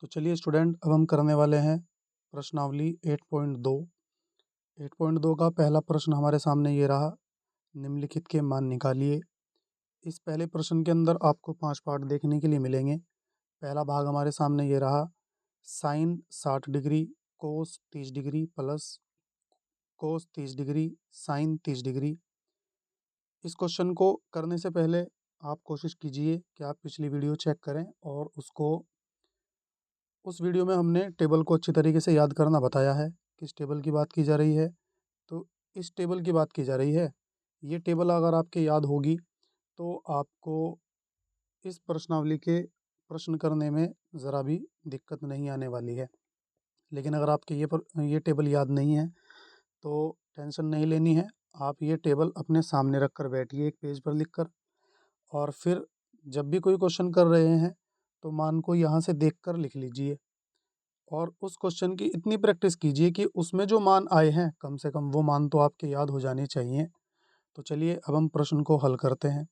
तो चलिए स्टूडेंट, अब हम करने वाले हैं प्रश्नावली 8.2। 8.2 का पहला प्रश्न हमारे सामने ये रहा, निम्नलिखित के मान निकालिए। इस पहले प्रश्न के अंदर आपको 5 पार्ट देखने के लिए मिलेंगे। पहला भाग हमारे सामने ये रहा, sine 60 degree cos 30 degree plus cos 30 degree sine 30 degree. इस क्वेश्चन को करने से पहले आप कोशिश कीजिए कि आप पिछली वीडियो चेक करें और उस वीडियो में हमने टेबल को अच्छी तरीके से याद करना बताया है। किस टेबल की बात की जा रही है? तो इस टेबल की बात की जा रही है। ये टेबल अगर आपके याद होगी तो आपको इस प्रश्नावली के प्रश्न करने में ज़रा भी दिक्कत नहीं आने वाली है। लेकिन अगर आपके ये टेबल याद नहीं है तो टेंशन नहीं लेनी है। आप ये टेबल अपने सामने रख कर बैठिए, एक पेज पर लिख कर, और फिर जब भी कोई क्वेश्चन कर रहे हैं तो मान को यहाँ से देख कर लिख लीजिए और उस क्वेश्चन की इतनी प्रैक्टिस कीजिए कि उसमें जो मान आए हैं कम से कम वो मान तो आपके याद हो जाने चाहिए। तो चलिए अब हम प्रश्न को हल करते हैं,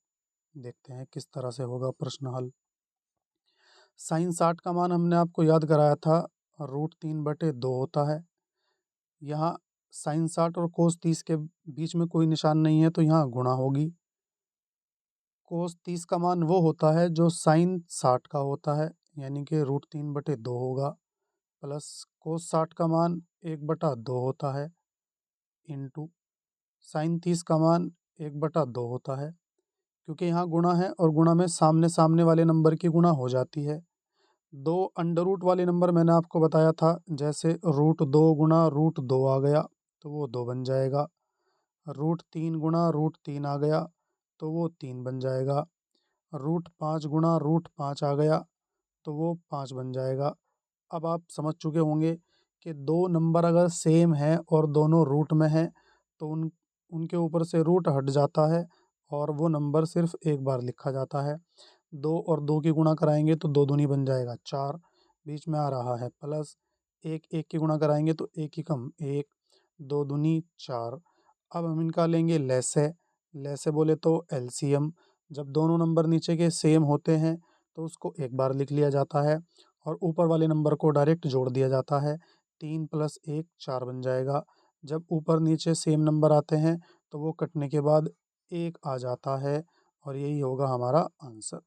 देखते हैं किस तरह से होगा प्रश्न हल। साइन 60 का मान हमने आपको याद कराया था, √3/2 होता है। यहाँ साइन 60 और कोस 30 के बीच में कोई निशान नहीं है तो यहाँ गुणा होगी। कोस 30 का मान वो होता है जो साइन 60 का होता है, यानी कि √3/2 होगा, प्लस कोस 60 का मान 1/2 होता है, इंटू साइन 30 का मान 1/2 होता है। क्योंकि यहाँ गुणा है और गुणा में सामने सामने वाले नंबर की गुणा हो जाती है। दो अंडर रूट वाले नंबर मैंने आपको बताया था, जैसे √2 गुणा √2 आ गया तो वो 2 बन जाएगा। √3 गुणा √3 आ गया तो वो 3 बन जाएगा। √5 गुणा √5 आ गया तो वो 5 बन जाएगा। अब आप समझ चुके होंगे कि दो नंबर अगर सेम है और दोनों रूट में हैं तो उनके ऊपर से रूट हट जाता है और वो नंबर सिर्फ एक बार लिखा जाता है। 2 और 2 की गुणा कराएंगे तो 2 दूनी बन जाएगा 4, बीच में आ रहा है प्लस, 1 1 की गुणा कराएंगे तो 1 ही कम 1, 2 दूनी 4। अब हम इनका लेंगे लैसे। लैसे बोले तो एलसीएम। जब दोनों नंबर नीचे के सेम होते हैं तो उसको एक बार लिख लिया जाता है और ऊपर वाले नंबर को डायरेक्ट जोड़ दिया जाता है। 3 + 1 4 बन जाएगा। जब ऊपर नीचे सेम नंबर आते हैं तो वो कटने के बाद 1 आ जाता है और यही होगा हमारा आंसर।